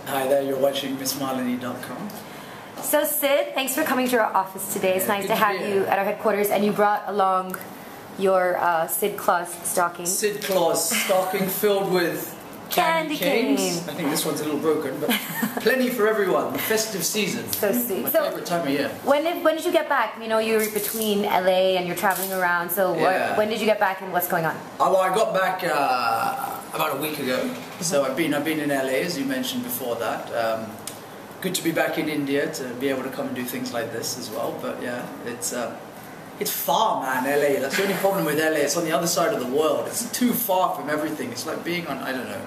Hi there, you're watching MissMallya.com. So Sid, thanks for coming to our office today. It's nice to have you at our headquarters, and you brought along your Sid Claus stocking. Sid Claus stocking filled with candy canes. I think this one's a little broken, but plenty for everyone. The festive season. So sweet. My favorite time of year. When did you get back? You know, you're between LA and you're traveling around. So when did you get back and what's going on? Well, I got back about a week ago. So I've been in LA, as you mentioned before that. Good to be back in India to be able to come and do things like this as well. But yeah, it's far, man, LA. That's the only problem with LA. It's on the other side of the world. It's too far from everything. It's like being on, I don't know.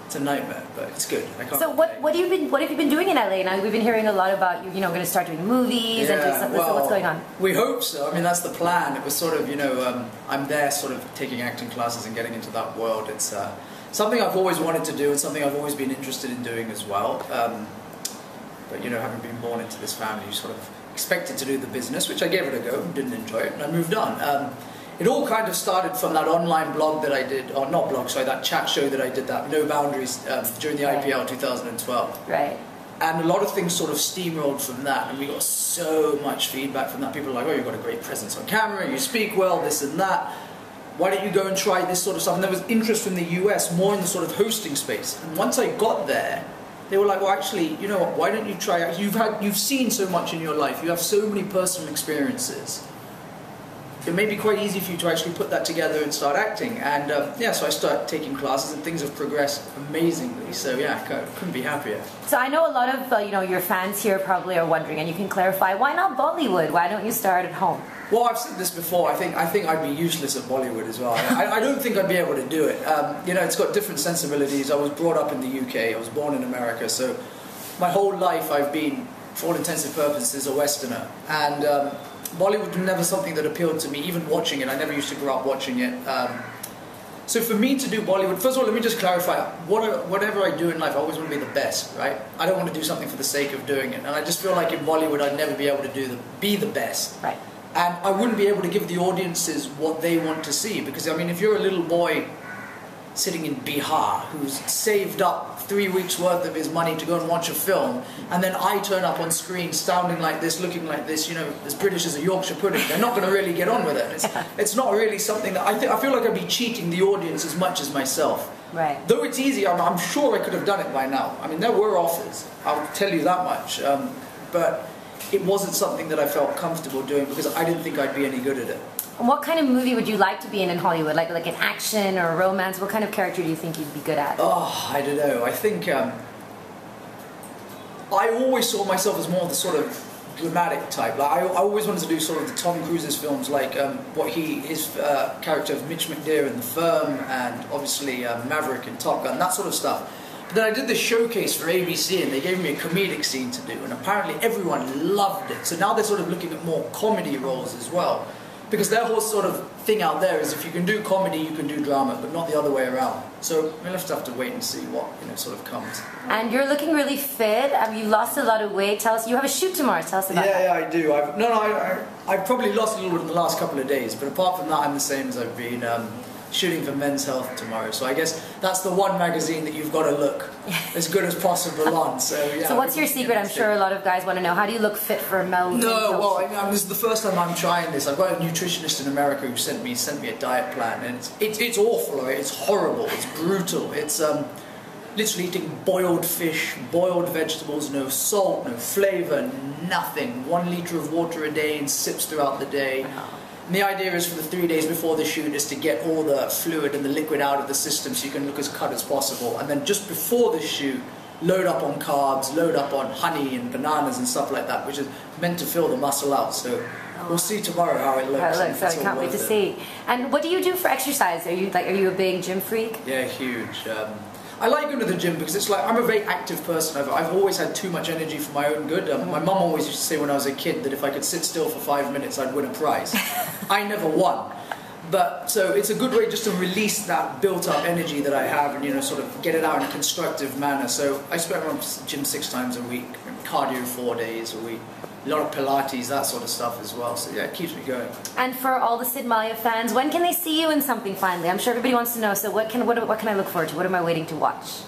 It's a nightmare, but it's good. I can't so what have you been doing in LA? Now we've been hearing a lot about you going to start doing movies and do something. So what's going on? We hope so. I mean, that's the plan. It was sort of, I'm there sort of taking acting classes and getting into that world. It's something I've always wanted to do and something I've always been interested in doing as well. But having been born into this family, you sort of expected to do the business, which I gave it a go and didn't enjoy it, and I moved on. It all kind of started from that online blog that I did, or not blog, sorry, that chat show that I did, that No Boundaries, during the IPL 2012. Right. And a lot of things sort of steamrolled from that, and we got so much feedback from that. People were like, oh, you've got a great presence on camera, you speak well, this and that. Why don't you go and try this sort of stuff? And there was interest from the US, more in the sort of hosting space. And once I got there, they were like, well, actually, you know what, why don't you try it? You've seen so much in your life, you have so many personal experiences. It may be quite easy for you to actually put that together and start acting. And so I started taking classes and things have progressed amazingly. So yeah, I couldn't be happier. So I know a lot of your fans here probably are wondering, and you can clarify, why not Bollywood? Why don't you start at home? Well, I've said this before, I think I'd be useless at Bollywood as well. I don't think I'd be able to do it. It's got different sensibilities. I was brought up in the UK, I was born in America, so my whole life I've been, for all intensive purposes, a Westerner. And Bollywood was never something that appealed to me, even watching it. I never used to grow up watching it. So for me to do Bollywood, first of all, let me just clarify, whatever I do in life, I always want to be the best, right? I don't want to do something for the sake of doing it. And I just feel like in Bollywood, I'd never be able to be the best. Right. And I wouldn't be able to give the audiences what they want to see. Because, I mean, if you're a little boy sitting in Bihar who's saved up 3 weeks worth of his money to go and watch a film, and then I turn up on screen sounding like this, looking like this, as British as a Yorkshire pudding, they're not going to really get on with it. It's not really something that I feel like I'd be cheating the audience as much as myself. Right. Though it's easy, I'm sure I could have done it by now. I mean, there were offers, I'll tell you that much. But it wasn't something that I felt comfortable doing because I didn't think I'd be any good at it. And what kind of movie would you like to be in Hollywood? Like an action or a romance? What kind of character do you think you'd be good at? Oh, I don't know. I think I always saw myself as more of the sort of dramatic type. Like I always wanted to do sort of the Tom Cruise's films, like his character of Mitch McDeere in The Firm, and obviously Maverick in Top Gun, that sort of stuff. But then I did this showcase for ABC and they gave me a comedic scene to do, and apparently everyone loved it. So now they're sort of looking at more comedy roles as well. Because their whole sort of thing out there is if you can do comedy, you can do drama, but not the other way around. So we'll have to wait and see what sort of comes. And you're looking really fit. You lost a lot of weight. Tell us, you have a shoot tomorrow. Tell us about that. Yeah, I do. I've probably lost a little bit in the last couple of days, but apart from that, I'm the same as I've been. Shooting for Men's Health tomorrow, so I guess that's the one magazine that you've got to look as good as possible on. So yeah. So what's your secret? I'm sure a lot of guys want to know. How do you look fit for Mel? No, well, this is the first time I'm trying this. I've got a nutritionist in America who sent me a diet plan, and it's awful. Right? It's horrible. It's brutal. It's literally eating boiled fish, boiled vegetables, no salt, no flavor, nothing. 1 liter of water a day and sips throughout the day. And the idea is for the 3 days before the shoot is to get all the fluid and the liquid out of the system so you can look as cut as possible. And then just before the shoot, load up on carbs, load up on honey and bananas and stuff like that, which is meant to fill the muscle out. So we'll see tomorrow how it looks. I can't wait to see. And what do you do for exercise? Are you a big gym freak? Yeah, huge. I like going to the gym because it's like, I'm a very active person. I've always had too much energy for my own good. My mum always used to say when I was a kid that if I could sit still for 5 minutes, I'd win a prize. I never won. But, so it's a good way just to release that built-up energy that I have and, sort of get it out in a constructive manner. So I spend around gym 6 times a week, cardio 4 days a week. A lot of Pilates, that sort of stuff as well. So yeah, it keeps me going. And for all the Sid Mallya fans, when can they see you in something finally? I'm sure everybody wants to know. So what can I look forward to? What am I waiting to watch?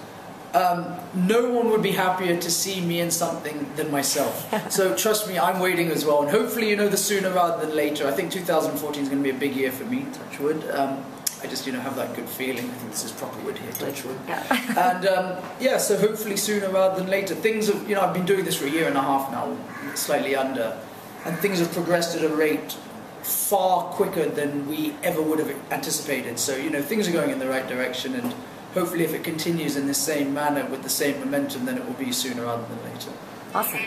no one would be happier to see me in something than myself. So trust me, I'm waiting as well, and hopefully, you know, the sooner rather than later. I think 2014 is going to be a big year for me, touch wood. I just, you know, have that good feeling. I think this is proper wood here, touch wood. Yeah. And yeah, so hopefully sooner rather than later. Things have, you know, I've been doing this for a year and a half now, slightly under, and things have progressed at a rate far quicker than we ever would have anticipated. So, you know, things are going in the right direction, and hopefully if it continues in the same manner with the same momentum, then it will be sooner rather than later. Awesome.